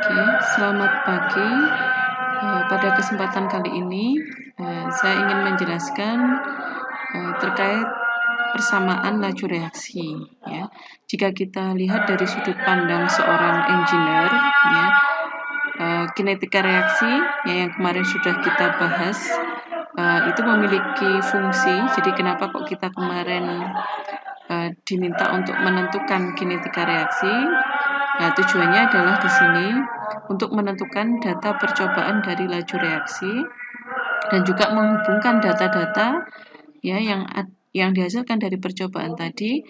Oke, selamat pagi. Pada kesempatan kali ini, saya ingin menjelaskan terkait persamaan laju reaksi. Ya. Jika kita lihat dari sudut pandang seorang engineer, ya, kinetika reaksi yang kemarin sudah kita bahas, itu memiliki fungsi. Jadi kenapa kok kita kemarin diminta untuk menentukan kinetika reaksi? Nah, tujuannya adalah di sini untuk menentukan data percobaan dari laju reaksi dan juga menghubungkan data-data ya yang dihasilkan dari percobaan tadi,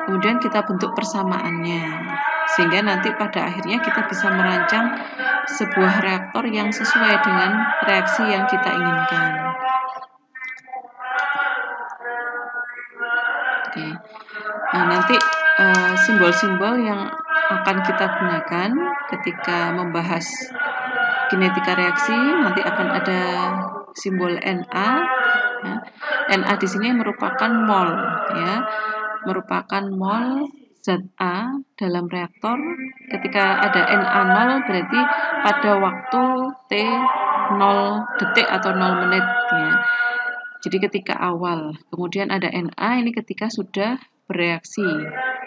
kemudian kita bentuk persamaannya sehingga nanti pada akhirnya kita bisa merancang sebuah reaktor yang sesuai dengan reaksi yang kita inginkan. Oke. Nah, nanti simbol-simbol yang akan kita gunakan ketika membahas kinetika reaksi nanti akan ada simbol Na. Ya. Na di sini merupakan mol, ya, merupakan mol zat A dalam reaktor. Ketika ada Na0 berarti pada waktu T 0 detik atau 0 menit. Ya. Jadi ketika awal, kemudian ada Na ini ketika sudah bereaksi.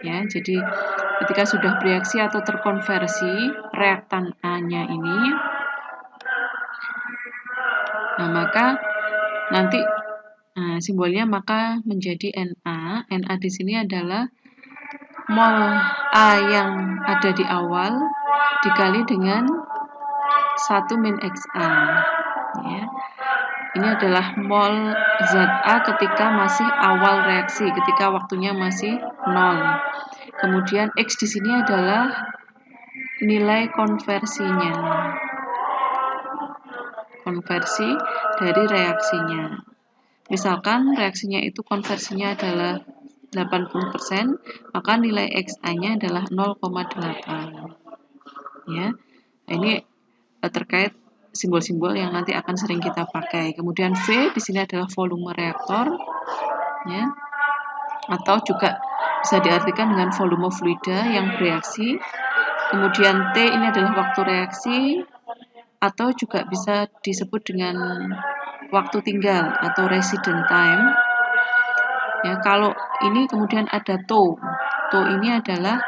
Ya, jadi ketika sudah bereaksi atau terkonversi reaktan A-nya ini, nah maka nanti simbolnya maka menjadi Na. Na di sini adalah mol A yang ada di awal dikali dengan 1 min XA. Ya. Ini adalah mol zat A ketika masih awal reaksi, ketika waktunya masih 0. Kemudian X di sini adalah nilai konversinya. Konversi dari reaksinya. Misalkan reaksinya itu konversinya adalah 80%, maka nilai XA-nya adalah 0,8. Ya. Ini terkait simbol-simbol yang nanti akan sering kita pakai. Kemudian V di sini adalah volume reaktor, ya, atau juga bisa diartikan dengan volume fluida yang bereaksi. Kemudian T ini adalah waktu reaksi, atau juga bisa disebut dengan waktu tinggal atau resident time. Ya, kalau ini kemudian ada tau. Tau ini adalah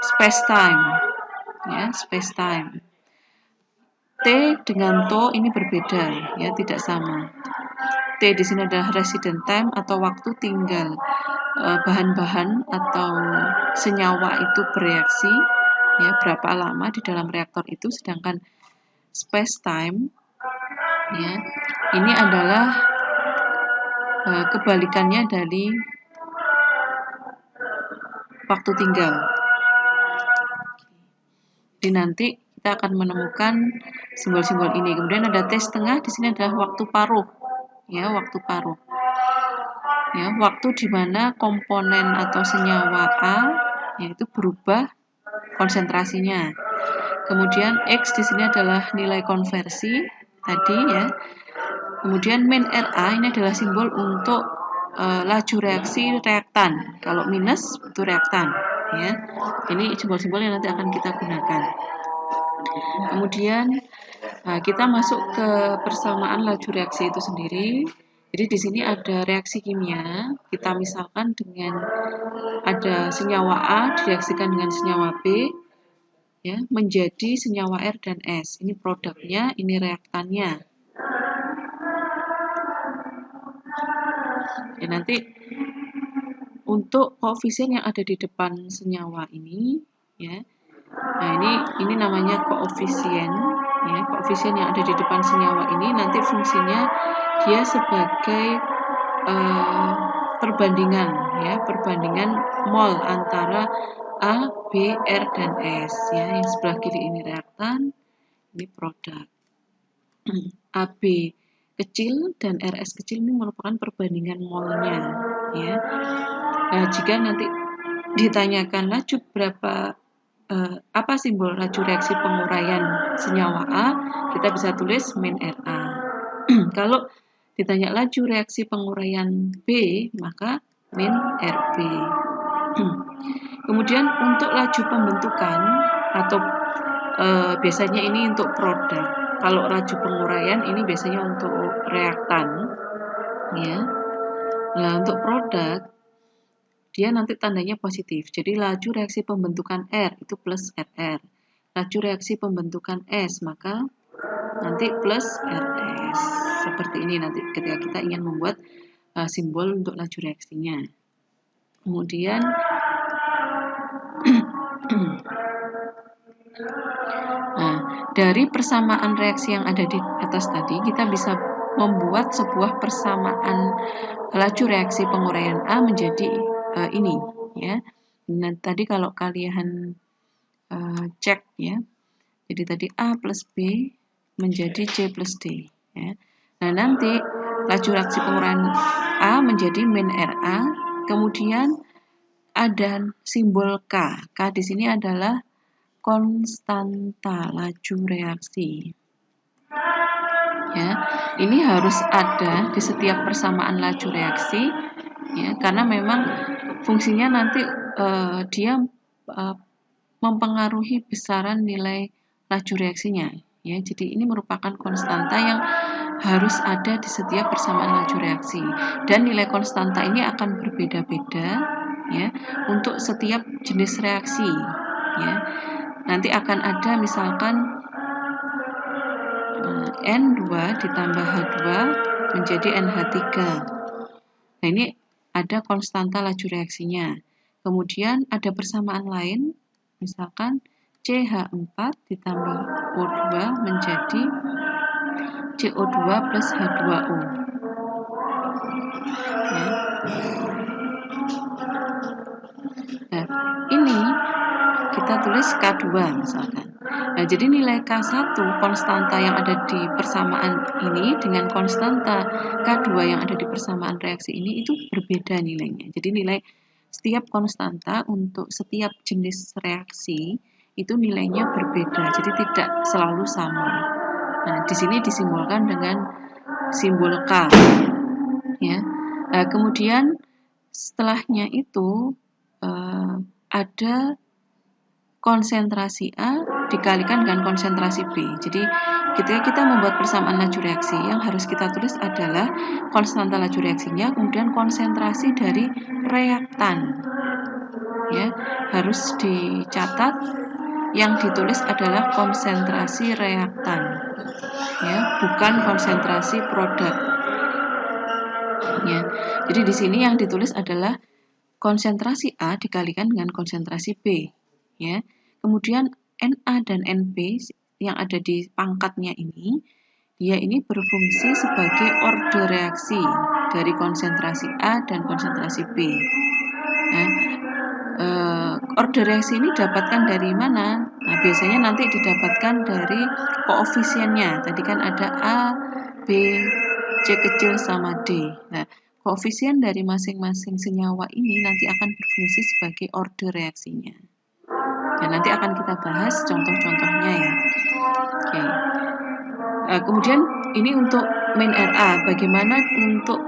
space time, ya, space time. T dengan tau ini berbeda, ya, tidak sama. T di sini adalah resident time atau waktu tinggal bahan-bahan atau senyawa itu bereaksi, ya, berapa lama di dalam reaktor itu, sedangkan space time, ya, ini adalah kebalikannya dari waktu tinggal. Jadi nanti kita akan menemukan simbol-simbol ini. Kemudian ada T setengah, di sini adalah waktu paruh, ya, waktu paruh. Ya, waktu di mana komponen atau senyawa A yaitu berubah konsentrasinya. Kemudian X di sini adalah nilai konversi tadi, ya. Kemudian min Ra ini adalah simbol untuk laju reaksi reaktan. Kalau minus itu reaktan, ya. Ini simbol-simbol yang nanti akan kita gunakan. Kemudian kita masuk ke persamaan laju reaksi itu sendiri. Jadi di sini ada reaksi kimia. Kita misalkan dengan ada senyawa A direaksikan dengan senyawa B, ya, menjadi senyawa R dan S. Ini produknya, ini reaktannya. Ya, nanti untuk koefisien yang ada di depan senyawa ini, ya. Nah, ini namanya koefisien, ya. Koefisien yang ada di depan senyawa ini nanti fungsinya dia sebagai perbandingan, ya, perbandingan mol antara A, B, R, dan S, ya. Yang sebelah kiri ini reaktan, ini produk. AB kecil dan RS kecil ini merupakan perbandingan molnya, ya. Nah, jika nanti ditanyakan laju berapa, apa simbol laju reaksi penguraian senyawa A, kita bisa tulis min Ra. Kalau ditanya laju reaksi penguraian B, maka min Rb. Kemudian untuk laju pembentukan atau biasanya ini untuk produk. Kalau laju penguraian ini biasanya untuk reaktan, ya. Nah, untuk produk dia nanti tandanya positif. Jadi laju reaksi pembentukan R itu plus RR. Laju reaksi pembentukan S maka nanti plus RS. Seperti ini nanti ketika kita ingin membuat simbol untuk laju reaksinya. Kemudian nah, dari persamaan reaksi yang ada di atas tadi, kita bisa membuat sebuah persamaan laju reaksi penguraian A menjadi ini, ya. Nah, tadi kalau kalian cek, ya, jadi tadi A plus B menjadi C plus D, ya. Nah, nanti laju reaksi penguraian A menjadi min RA, kemudian ada simbol K. K di sini adalah konstanta laju reaksi. Ya, ini harus ada di setiap persamaan laju reaksi, ya, karena memang fungsinya nanti dia mempengaruhi besaran nilai laju reaksinya. Ya, jadi ini merupakan konstanta yang harus ada di setiap persamaan laju reaksi, dan nilai konstanta ini akan berbeda-beda, ya, untuk setiap jenis reaksi. Ya, nanti akan ada misalkan N2 ditambah H2 menjadi NH3. Nah, ini ada konstanta laju reaksinya. Kemudian ada persamaan lain, misalkan CH4 ditambah O2 menjadi CO2 plus H2O. Ya. Nah, ini kita tulis K2 misalkan. Nah, jadi nilai K1 konstanta yang ada di persamaan ini dengan konstanta K2 yang ada di persamaan reaksi ini itu berbeda nilainya. Jadi nilai setiap konstanta untuk setiap jenis reaksi itu nilainya berbeda. Jadi tidak selalu sama. Nah, di sini disimbolkan dengan simbol K. Ya. Nah, kemudian setelahnya itu ada konsentrasi A dikalikan dengan konsentrasi B. Jadi ketika kita membuat persamaan laju reaksi, yang harus kita tulis adalah konstanta laju reaksinya, kemudian konsentrasi dari reaktan. Ya, harus dicatat yang ditulis adalah konsentrasi reaktan. Ya, bukan konsentrasi produk. Ya. Jadi di sini yang ditulis adalah konsentrasi A dikalikan dengan konsentrasi B. Ya. Kemudian Na dan Nb yang ada di pangkatnya ini, dia ini berfungsi sebagai orde reaksi dari konsentrasi A dan konsentrasi B. Nah, orde reaksi ini dapatkan dari mana? Nah, biasanya nanti didapatkan dari koefisiennya. Tadi kan ada A, B, C kecil sama D. Nah, koefisien dari masing-masing senyawa ini nanti akan berfungsi sebagai orde reaksinya. Dan nanti akan kita bahas contoh-contohnya, ya. Oke. Kemudian ini untuk min RA. Bagaimana untuk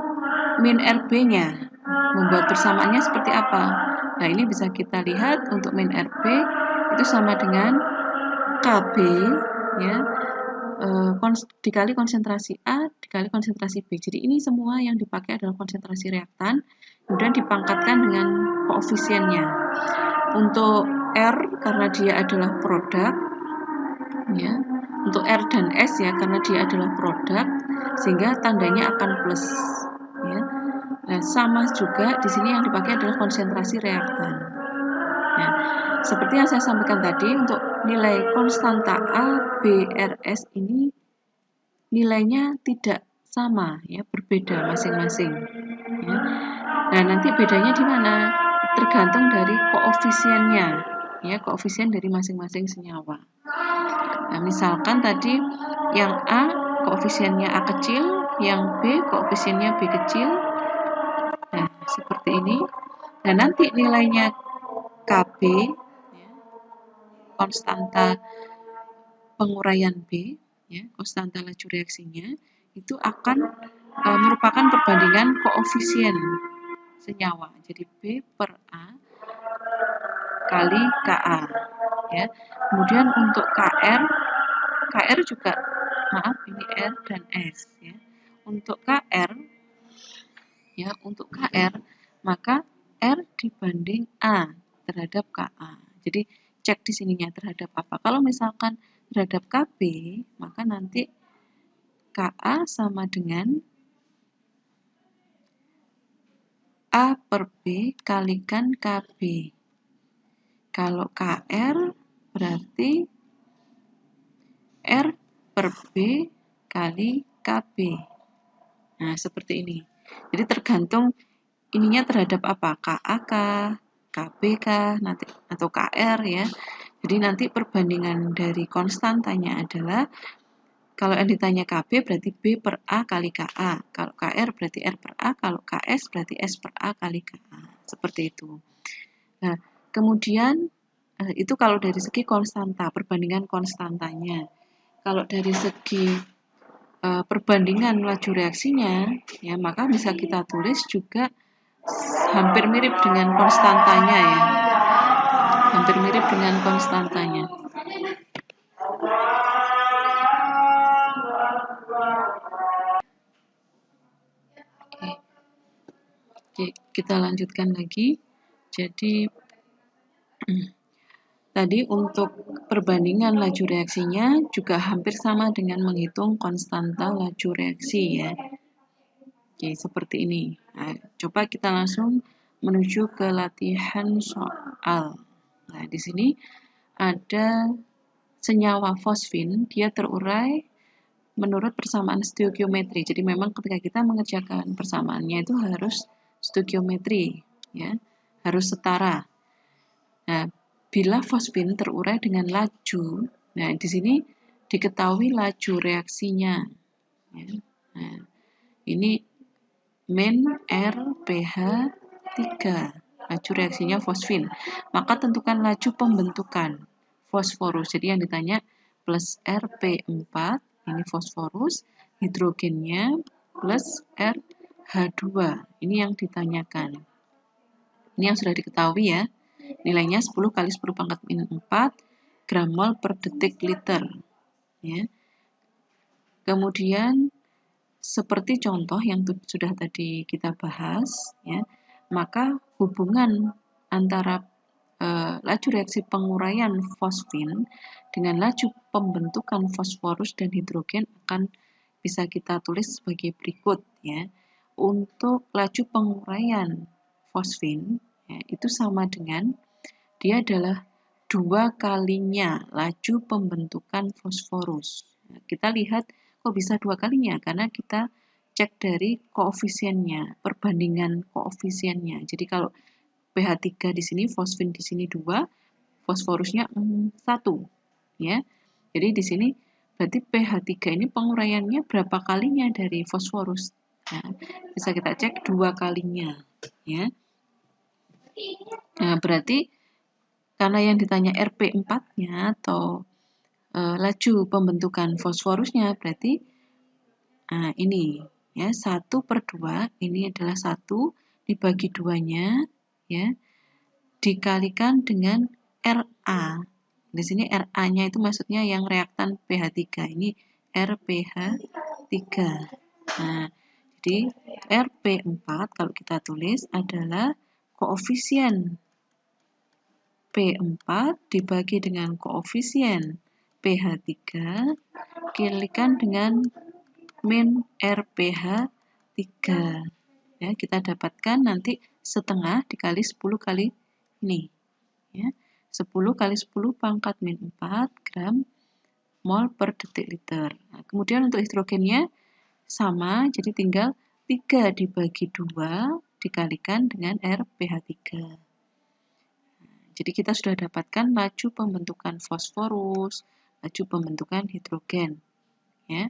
min RB-nya? Membuat persamaannya seperti apa? Nah, ini bisa kita lihat untuk min RB itu sama dengan KB, ya, dikali konsentrasi A dikali konsentrasi B. Jadi ini semua yang dipakai adalah konsentrasi reaktan, kemudian dipangkatkan dengan koefisiennya. Untuk R karena dia adalah produk, ya. Untuk R dan S ya karena dia adalah produk, sehingga tandanya akan plus, ya. Nah, sama juga di sini yang dipakai adalah konsentrasi reaktan. Nah, seperti yang saya sampaikan tadi, untuk nilai konstanta A, B, R, S ini nilainya tidak sama, ya, berbeda masing-masing. Ya. Nah, nanti bedanya di mana? Tergantung dari koefisiennya, ya, koefisien dari masing-masing senyawa. Nah, misalkan tadi yang A koefisiennya A kecil, yang B koefisiennya B kecil. Nah, seperti ini. Dan nanti nilainya KB, ya, konstanta penguraian B, ya, konstanta laju reaksinya, itu akan merupakan perbandingan koefisien senyawa. Jadi B per A kali Ka. ya. Kemudian untuk KR juga, maaf ini R dan S ya. Untuk KR ya, untuk KR maka R dibanding A terhadap KA. Jadi cek di sininya terhadap apa. Kalau misalkan terhadap KB, maka nanti KA sama dengan A per B kalikan KB. Kalau KR berarti R per B kali KB. Nah, seperti ini. Jadi tergantung ininya terhadap apa? KA kah, KB kah, nanti atau KR ya. Jadi nanti perbandingan dari konstantanya adalah kalau yang ditanya KB berarti B per A kali KA. Kalau KR berarti R per A, kalau KS berarti S per A kali KA. Seperti itu. Nah, kemudian itu kalau dari segi konstanta, perbandingan konstantanya. Kalau dari segi perbandingan laju reaksinya, ya maka bisa kita tulis juga hampir mirip dengan konstantanya ya. Hampir mirip dengan konstantanya. Oke, kita lanjutkan lagi. Jadi tadi untuk perbandingan laju reaksinya juga hampir sama dengan menghitung konstanta laju reaksi ya. Oke, seperti ini. Nah, coba kita langsung menuju ke latihan soal. Nah, di sini ada senyawa fosfin, dia terurai menurut persamaan stoikiometri. Jadi memang ketika kita mengerjakan persamaannya itu harus stoikiometri, ya, harus setara. Nah, bila fosfin terurai dengan laju, nah di sini diketahui laju reaksinya. Ya. Nah, ini min R pH 3, laju reaksinya fosfin. Maka tentukan laju pembentukan fosforus. Jadi yang ditanya plus Rp4, ini fosforus, hidrogennya plus RH2. Ini yang ditanyakan. Ini yang sudah diketahui ya. Nilainya 10 kali 10 pangkat min 4 gram mol per detik liter. Ya. Kemudian seperti contoh yang sudah tadi kita bahas, ya, maka hubungan antara laju reaksi penguraian fosfin dengan laju pembentukan fosforus dan hidrogen akan bisa kita tulis sebagai berikut. Ya. Untuk laju penguraian fosfin, ya, itu sama dengan dia adalah 2 kalinya laju pembentukan fosforus. Nah, kita lihat kok bisa 2 kalinya, karena kita cek dari koefisiennya, perbandingan koefisiennya. Jadi kalau pH 3 di sini, fosfin di sini 2, fosforusnya 1. Ya. Jadi di sini berarti pH 3 ini penguraiannya berapa kalinya dari fosforus? Nah, bisa kita cek 2 kalinya. Ya. Nah, berarti karena yang ditanya Rp4-nya atau laju pembentukan fosforusnya berarti ini ya 1/2 ini adalah 1 dibagi 2-nya ya dikalikan dengan Ra. Di sini Ra-nya itu maksudnya yang reaktan pH 3. Ini RpH 3. Nah, jadi Rp4 kalau kita tulis adalah koefisien P4 dibagi dengan koefisien pH 3 kalikan dengan min RpH 3. Ya, kita dapatkan nanti setengah dikali 10 kali ini. Ya, 10 kali 10 pangkat min 4 gram mol per detik liter. Nah, kemudian untuk hidrogennya sama, jadi tinggal 3 dibagi 2 dikalikan dengan RpH 3. Jadi kita sudah dapatkan laju pembentukan fosforus, laju pembentukan hidrogen. Ya.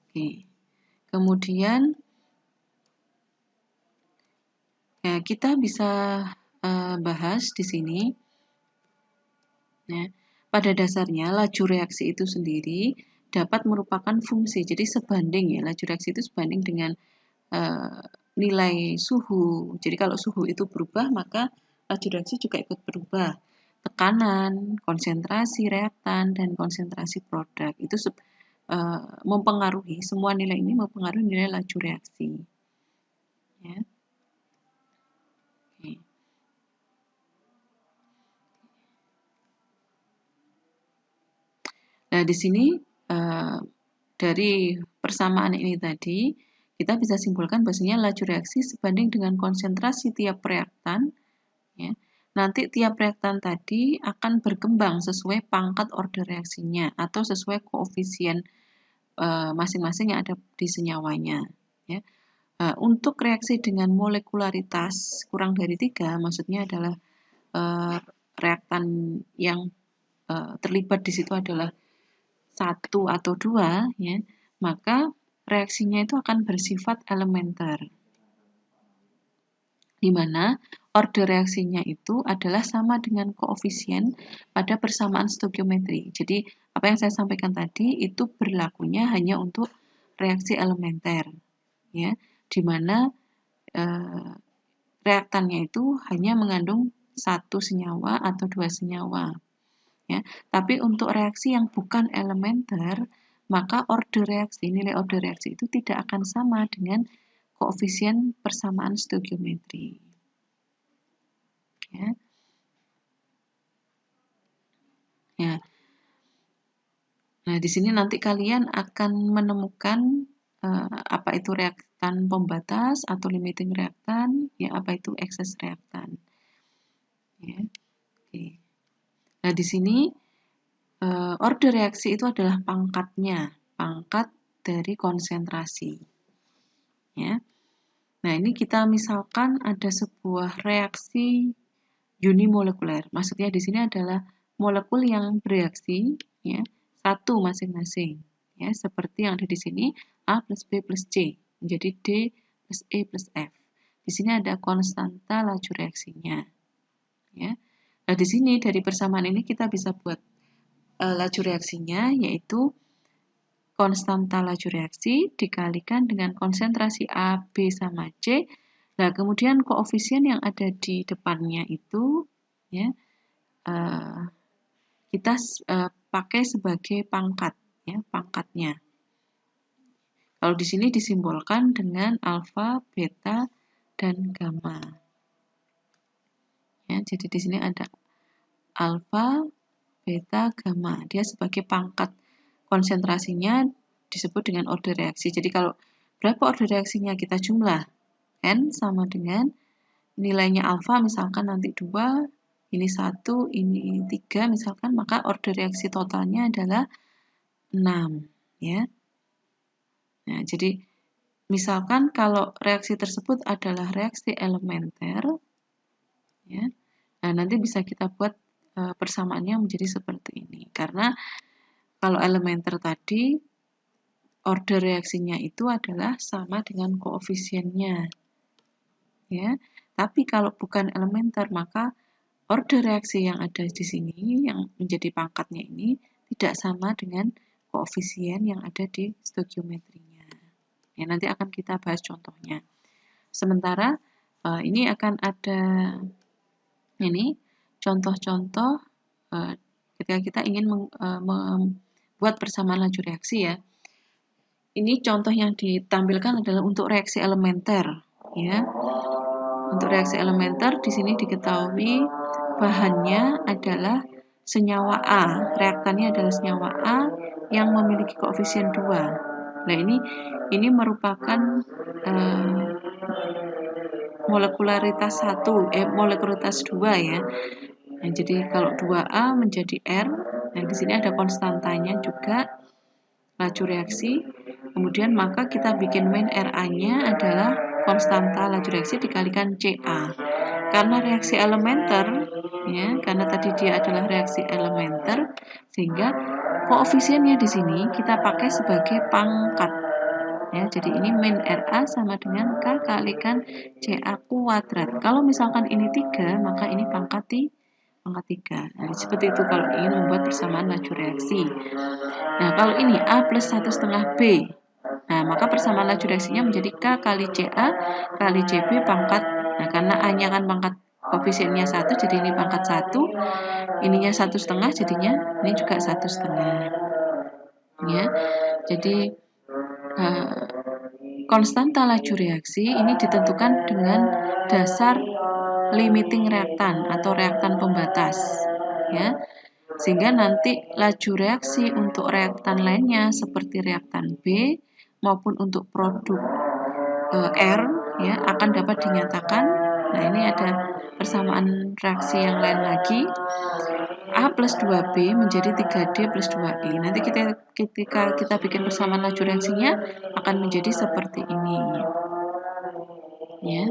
Oke. Kemudian ya, kita bisa bahas di sini. Ya, pada dasarnya laju reaksi itu sendiri dapat merupakan fungsi. Jadi sebanding ya, laju reaksi itu sebanding dengan nilai suhu. Jadi kalau suhu itu berubah, maka laju reaksi juga ikut berubah. tekanan, konsentrasi reaktan, dan konsentrasi produk. Itu mempengaruhi, semua nilai ini mempengaruhi nilai laju reaksi. Ya. Oke. Nah, di sini dari persamaan ini tadi, kita bisa simpulkan bahwasanya laju reaksi sebanding dengan konsentrasi tiap reaktan. Ya. Nanti tiap reaktan tadi akan berkembang sesuai pangkat order reaksinya atau sesuai koefisien masing-masing yang ada di senyawanya. Ya. Untuk reaksi dengan molekularitas kurang dari 3, maksudnya adalah reaktan yang terlibat di situ adalah 1 atau 2, ya, maka reaksinya itu akan bersifat elementer, di mana order reaksinya itu adalah sama dengan koefisien pada persamaan stoikiometri. Jadi, apa yang saya sampaikan tadi itu berlakunya hanya untuk reaksi elementer, ya, di mana reaktannya itu hanya mengandung 1 senyawa atau 2 senyawa. Ya. Tapi untuk reaksi yang bukan elementer, maka nilai order reaksi itu tidak akan sama dengan koefisien persamaan stoikiometri. Ya. Ya. Nah, di sini nanti kalian akan menemukan apa itu reaktan pembatas atau limiting reaktan, ya, apa itu excess reaktan. Ya. Oke. Nah, di sini order reaksi itu adalah pangkatnya, pangkat dari konsentrasi. Ya. Nah, ini kita misalkan ada sebuah reaksi unimolekuler. Maksudnya di sini adalah molekul yang bereaksi, ya, satu masing-masing. Ya, seperti yang ada di sini, A plus B plus C menjadi D plus E plus F. Di sini ada konstanta laju reaksinya. Ya. Nah, di sini dari persamaan ini kita bisa buat laju reaksinya, yaitu konstanta laju reaksi dikalikan dengan konsentrasi A, B, sama C. Nah, kemudian koefisien yang ada di depannya itu, ya, kita pakai sebagai pangkat, ya, pangkatnya. Kalau di sini disimbolkan dengan alfa, beta, dan gamma. Ya, jadi di sini ada alfa, beta, gamma. Dia sebagai pangkat konsentrasinya disebut dengan order reaksi. Jadi kalau berapa order reaksinya kita jumlah, N sama dengan nilainya alfa misalkan nanti 2, ini 1, ini 3 misalkan, maka order reaksi totalnya adalah 6. Ya. Nah, jadi misalkan kalau reaksi tersebut adalah reaksi elementer, ya, nah nanti bisa kita buat persamaannya menjadi seperti ini. Karena kalau elementer tadi, order reaksinya itu adalah sama dengan koefisiennya. Ya. Tapi kalau bukan elementer, maka order reaksi yang ada di sini, yang menjadi pangkatnya ini, tidak sama dengan koefisien yang ada di stoikiometrinya. Ya, nanti akan kita bahas contohnya. Sementara ini akan ada ini contoh-contoh ketika kita ingin membuat persamaan laju reaksi, ya. Ini contoh yang ditampilkan adalah untuk reaksi elementer, ya. Untuk reaksi elementer di sini diketahui bahannya adalah senyawa A, reaktannya adalah senyawa A yang memiliki koefisien 2. Nah, ini merupakan molekularitas 1, molekularitas 2, ya. Nah, jadi kalau 2A menjadi R, nah di sini ada konstantanya juga laju reaksi. Kemudian maka kita bikin main RA-nya adalah konstanta laju reaksi dikalikan CA. Karena reaksi elementer, ya, karena tadi dia adalah reaksi elementer, sehingga koefisiennya di sini kita pakai sebagai pangkat. Ya, jadi ini min RA sama dengan K kalikan CA kuadrat. Kalau misalkan ini 3, maka ini pangkat 3. Nah, seperti itu kalau ingin membuat persamaan laju reaksi. Nah, kalau ini A plus 1,5 B, nah maka persamaan laju reaksinya menjadi K kali CA kali CB pangkat. Nah, karena A-nya kan pangkat koefisiennya 1, jadi ini pangkat 1, ininya 1,5, jadinya ini juga 1,5. Ya, jadi konstanta laju reaksi ini ditentukan dengan dasar limiting reaktan atau reaktan pembatas. Ya, sehingga nanti laju reaksi untuk reaktan lainnya seperti reaktan B maupun untuk produk R ya akan dapat dinyatakan. Nah, ini ada persamaan reaksi yang lain lagi. A plus 2B menjadi 3D plus 2E. Nanti ketika kita bikin persamaan laju reaksinya akan menjadi seperti ini. Ya.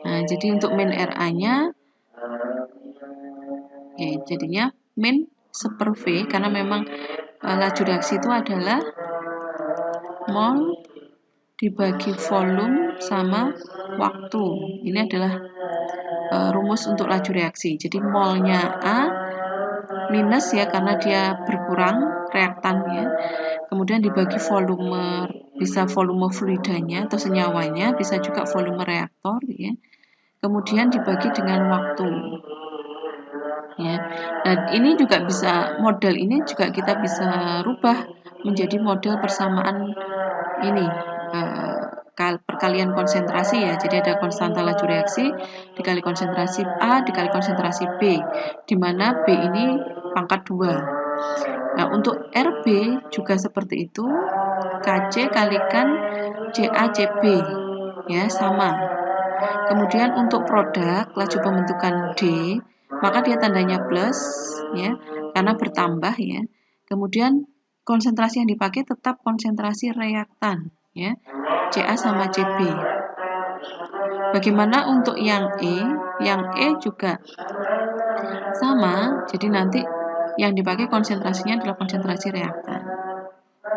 Nah, jadi untuk min RA-nya ya jadinya min seper V karena memang laju reaksi itu adalah mol dibagi volume sama waktu. Ini adalah rumus untuk laju reaksi. Jadi molnya A minus ya karena dia berkurang reaktannya. Kemudian dibagi volume, bisa volume fluidanya atau senyawanya, bisa juga volume reaktor ya. Kemudian dibagi dengan waktu. Ya. Dan ini juga bisa, model ini juga kita bisa rubah menjadi model persamaan ini perkalian konsentrasi ya. Jadi ada konstanta laju reaksi dikali konsentrasi A dikali konsentrasi B, di mana B ini pangkat 2. Nah, untuk RB juga seperti itu, KC kalikan CACB ya, sama. Kemudian untuk produk laju pembentukan D, maka dia tandanya plus ya, karena bertambah ya. Kemudian konsentrasi yang dipakai tetap konsentrasi reaktan ya, CA sama CB. Bagaimana untuk yang E? Yang E juga sama, jadi nanti yang dipakai konsentrasinya adalah konsentrasi reaktan.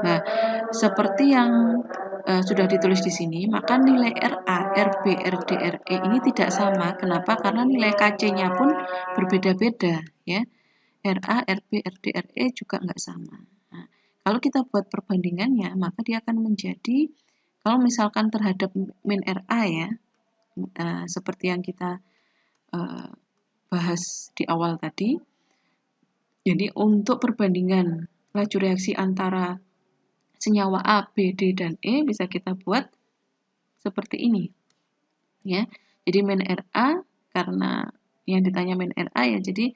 Nah, seperti yang sudah ditulis di sini, maka nilai RA, RB, RD, RE ini tidak sama. Kenapa? Karena nilai KC-nya pun berbeda-beda ya. RA, RB, RD, RE juga nggak sama. Nah, kalau kita buat perbandingannya, maka dia akan menjadi, kalau misalkan terhadap min RA ya, seperti yang kita bahas di awal tadi, jadi untuk perbandingan laju reaksi antara senyawa A, B, D, dan E bisa kita buat seperti ini. Ya. Jadi min RA, karena yang ditanya min RA ya, jadi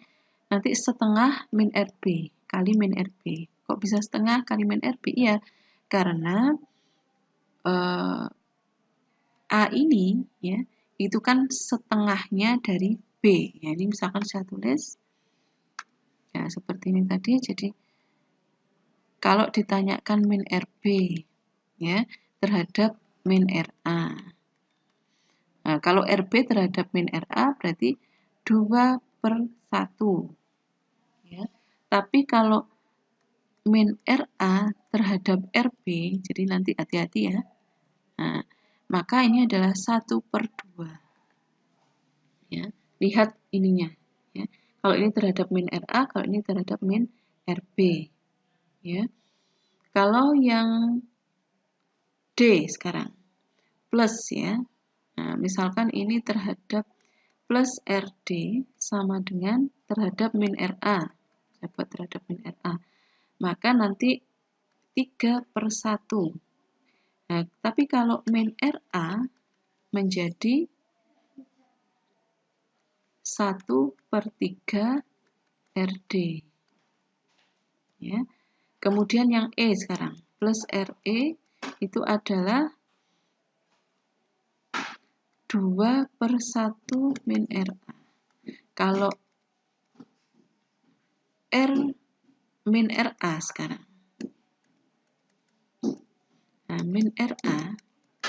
nanti setengah min RB kali min RB. Kok bisa setengah kali min RB? Iya, karena A ini ya, itu kan setengahnya dari B. Ya, ini misalkan saya tulis ya seperti ini tadi. Jadi kalau ditanyakan min RB ya terhadap min RA. Nah, kalau RB terhadap min RA berarti 2/1. Ya. Tapi kalau min RA terhadap RB, jadi nanti hati-hati ya. Nah, maka ini adalah 1/2. Ya, lihat ininya. Ya. Kalau ini terhadap min RA, kalau ini terhadap min RB. Ya. Kalau yang D sekarang plus ya. Nah, misalkan ini terhadap plus RD sama dengan terhadap min RA. Saya buat terhadap min RA. Maka nanti 3/1. Nah, tapi kalau min RA menjadi 1/3 RD. Ya. Kemudian yang E sekarang, plus RE itu adalah 2/1 min RA. Kalau R min RA sekarang. Nah, min RA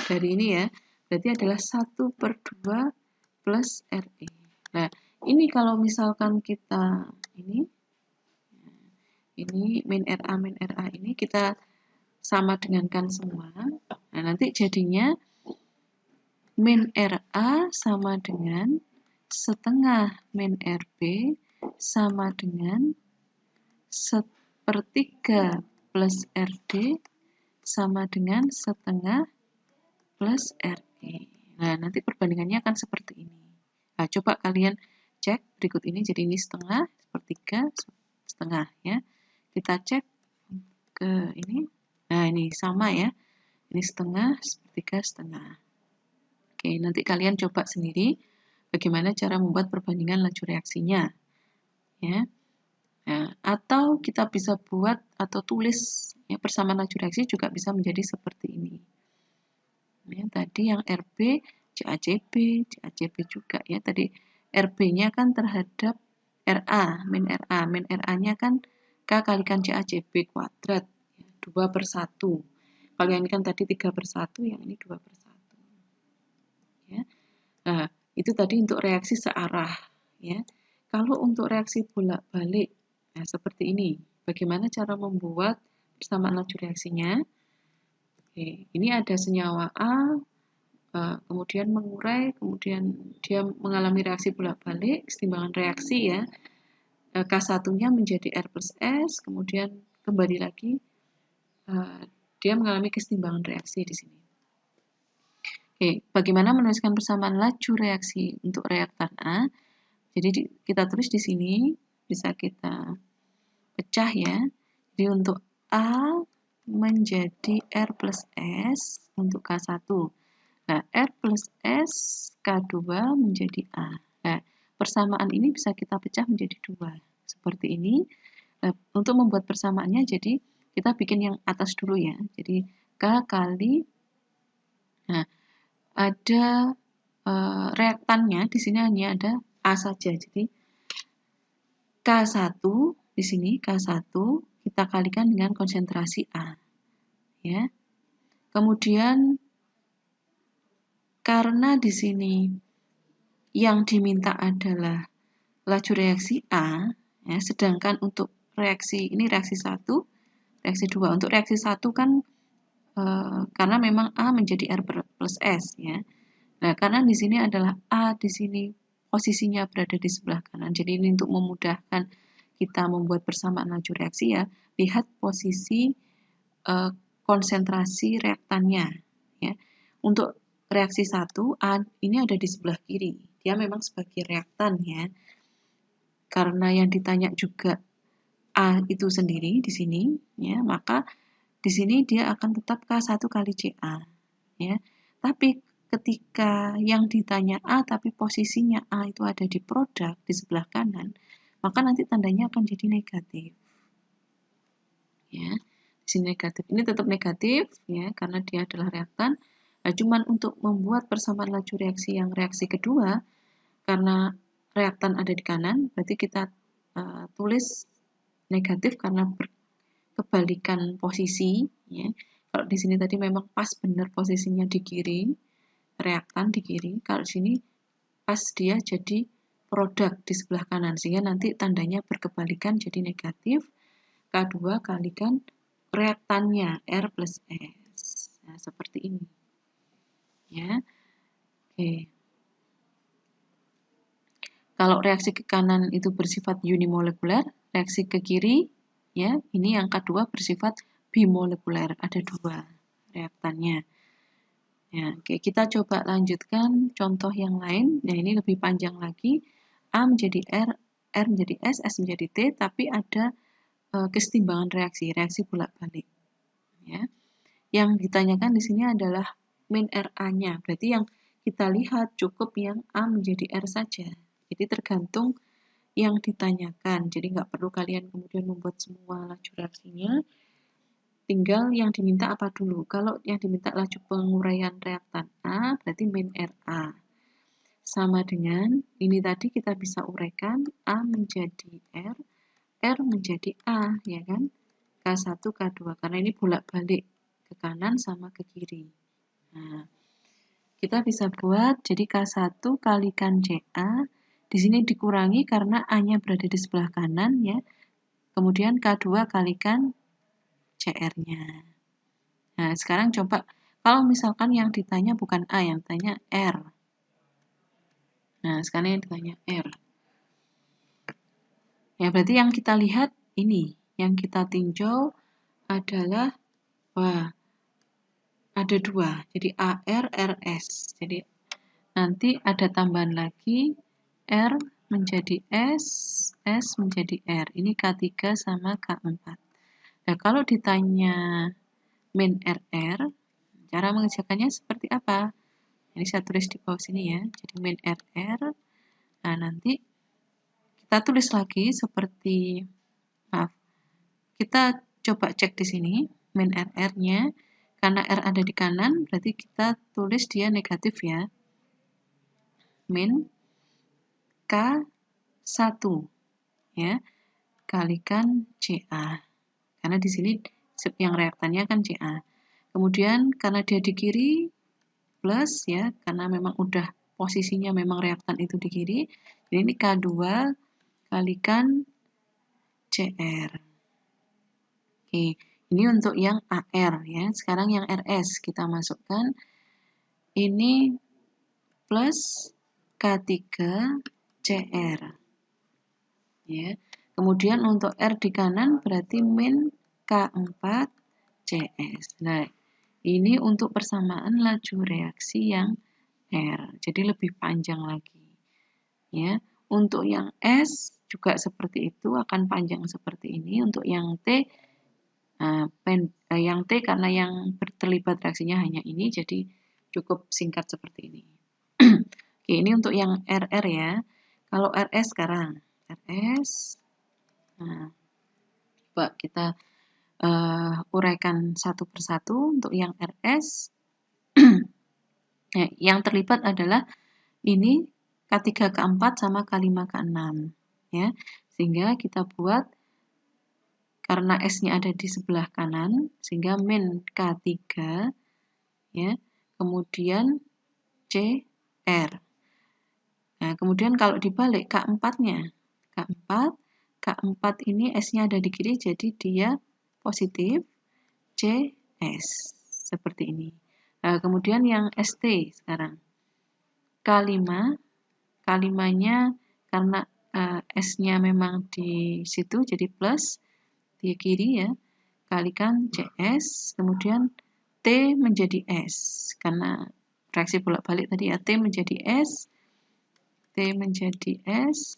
dari ini ya, berarti adalah 1/2 plus RE. Nah, ini kalau misalkan kita ini min RA ini kita sama dengankan semua. Nah, nanti jadinya min RA sama dengan setengah min RB sama dengan 1/3 plus RD sama dengan setengah plus RE. Nah, nanti perbandingannya akan seperti ini. Nah, coba kalian cek berikut ini, jadi ini setengah, sepertiga, setengah ya. Kita cek ke ini. Nah, ini sama ya. Ini setengah, sepertiga, setengah. Oke, nanti kalian coba sendiri bagaimana cara membuat perbandingan laju reaksinya. Ya. Nah, atau kita bisa buat atau tulis ya, persamaan laju reaksi juga bisa menjadi seperti ini. Ya, tadi yang RB, CACB, CACB juga ya. Tadi RB-nya kan terhadap RA, min RA. Min RA-nya kan K kalikan CACB kuadrat. Ya, 2/1. Kalau yang ini kan tadi 3/1, yang ini 2/1. Ya. Nah, itu tadi untuk reaksi searah. Ya. Kalau untuk reaksi bolak-balik, nah seperti ini. Bagaimana cara membuat persamaan laju reaksinya? Oke, ini ada senyawa A, kemudian mengurai, kemudian dia mengalami reaksi bolak-balik, kesetimbangan reaksi ya. K1-nya menjadi R plus S, kemudian kembali lagi dia mengalami kesetimbangan reaksi di sini. Oke, bagaimana menuliskan persamaan laju reaksi untuk reaktan A? Jadi kita tulis di sini, bisa kita pecah ya. Jadi untuk A menjadi R plus S untuk K1. Nah, R plus S K2 menjadi A. Nah, persamaan ini bisa kita pecah menjadi 2. Seperti ini. Nah, untuk membuat persamaannya, jadi kita bikin yang atas dulu ya. Jadi K kali, nah ada reaktannya, di sini hanya ada A saja. Jadi K1 di sini, K1 kita kalikan dengan konsentrasi A. Ya. Kemudian karena di sini yang diminta adalah laju reaksi A, ya, sedangkan untuk reaksi ini reaksi 1, reaksi 2. Untuk reaksi 1 kan karena memang A menjadi R plus S ya. Nah, karena di sini adalah A di sini posisinya berada di sebelah kanan. Jadi ini untuk memudahkan kita membuat persamaan laju reaksi ya, lihat posisi konsentrasi reaktannya ya. Untuk reaksi 1 A ini ada di sebelah kiri. Dia memang sebagai reaktan ya. Karena yang ditanya juga A itu sendiri di sini ya, maka di sini dia akan tetap K1 kali CA ya. Tapi ketika yang ditanya A tapi posisinya A itu ada di produk di sebelah kanan, maka nanti tandanya akan jadi negatif. Ya. Di sini negatif. Ini tetap negatif ya karena dia adalah reaktan. Nah, cuman untuk membuat persamaan laju reaksi yang reaksi kedua, karena reaktan ada di kanan, berarti kita tulis negatif karena kebalikan posisi ya. Kalau di sini tadi memang pas benar posisinya di kiri, reaktan di kiri. Kalau di sini pas dia jadi produk di sebelah kanan, sehingga nanti tandanya berkebalikan jadi negatif. K2 kalikan reaktannya R plus S. Nah, seperti ini. Ya. Oke. Kalau reaksi ke kanan itu bersifat unimolekuler, reaksi ke kiri ya, ini yang kedua bersifat bimolekuler, ada 2 reaktannya. Ya, oke, kita coba lanjutkan contoh yang lain. Nah, ini lebih panjang lagi. A menjadi R, R menjadi S menjadi T, tapi ada kesetimbangan reaksi, reaksi bolak-balik. Ya. Yang ditanyakan di sini adalah min RA-nya. Berarti yang kita lihat cukup yang A menjadi R saja. Jadi tergantung yang ditanyakan. Jadi nggak perlu kalian kemudian membuat semua laju reaksinya. Tinggal yang diminta apa dulu. Kalau yang diminta laju penguraian reaktan A, berarti min RA. Sama dengan ini tadi kita bisa uraikan A menjadi R menjadi A, ya kan? K1, K2. Karena ini bolak-balik ke kanan sama ke kiri. Nah, kita bisa buat jadi K1 kalikan CA. Di sini dikurangi karena A-nya berada di sebelah kanan ya. Kemudian K2 kalikan CR-nya. Nah, sekarang coba kalau misalkan yang ditanya bukan A, yang ditanya R. Nah, sekarang yang ditanya R. Ya, berarti yang kita lihat ini. Yang kita tinjau adalah, wah, ada 2. Jadi AR, RS. Jadi nanti ada tambahan lagi R menjadi S menjadi R. Ini K3 sama K4. Nah, kalau ditanya min RR, cara mengerjakannya seperti apa? Ini saya tulis di bawah sini ya. Jadi min RR. Nah, nanti kita tulis lagi seperti, kita coba cek di sini min RR-nya. Karena R ada di kanan, berarti kita tulis dia negatif ya. Min K1 ya, kalikan CA. Karena di sini yang reaktannya kan CA. Kemudian karena dia di kiri plus ya, karena memang udah posisinya memang reaktan itu di kiri. Jadi ini K2 kalikan CR. Oke, ini untuk yang AR ya. Sekarang yang RS kita masukkan. Ini plus K3 CR. Ya. Kemudian untuk R di kanan berarti min K4 CS. Nah, ini untuk persamaan laju reaksi yang R. Jadi lebih panjang lagi. Ya. Untuk yang S juga seperti itu, akan panjang seperti ini. Untuk yang T, karena yang terlibat reaksinya hanya ini, jadi cukup singkat seperti ini. Oke, ini untuk yang RR ya. Kalau RS sekarang, RS, nah, coba kita uraikan satu persatu. Untuk yang RS, yang terlibat adalah ini K3 K4 sama K5 K6 ya. Sehingga kita buat, karena S-nya ada di sebelah kanan, sehingga min K3 ya, kemudian CR. Nah, kemudian kalau dibalik K4-nya, K4 ini S-nya ada di kiri, jadi dia positif, CS, seperti ini. Nah, kemudian yang ST sekarang, K5-nya karena S-nya memang di situ, jadi plus, di kiri ya, kalikan CS, kemudian T menjadi S, karena reaksi bolak-balik tadi ya, T menjadi S, T menjadi S,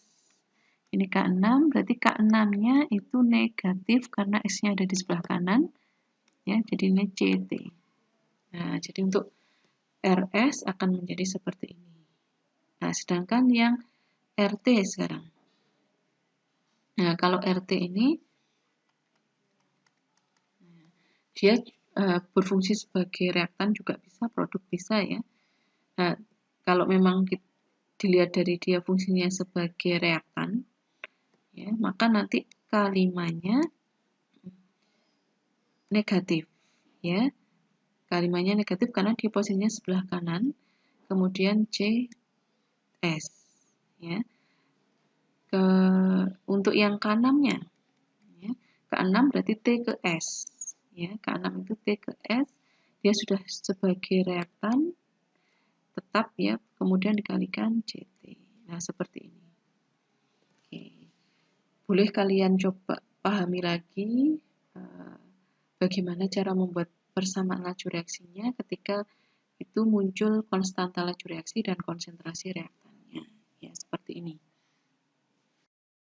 ini K6, berarti K6-nya itu negatif karena S-nya ada di sebelah kanan, ya, jadi ini CT. Nah, jadi untuk RS akan menjadi seperti ini. Nah, sedangkan yang RT sekarang. Nah, kalau RT ini, dia berfungsi sebagai reaktan juga bisa, produk bisa ya. Nah, kalau memang dilihat dari dia fungsinya sebagai reaktan, ya, maka nanti K5-nya negatif ya. K5-nya negatif karena di posisinya sebelah kanan, kemudian CS ya. Untuk yang K6-nya ya, K6 berarti T ke S ya. K6 itu T ke S, dia sudah sebagai reaktan tetap ya, kemudian dikalikan CT. Nah, seperti ini. Oke. Boleh kalian coba pahami lagi bagaimana cara membuat persamaan laju reaksinya ketika itu muncul konstanta laju reaksi dan konsentrasi reaktannya. Ya, seperti ini.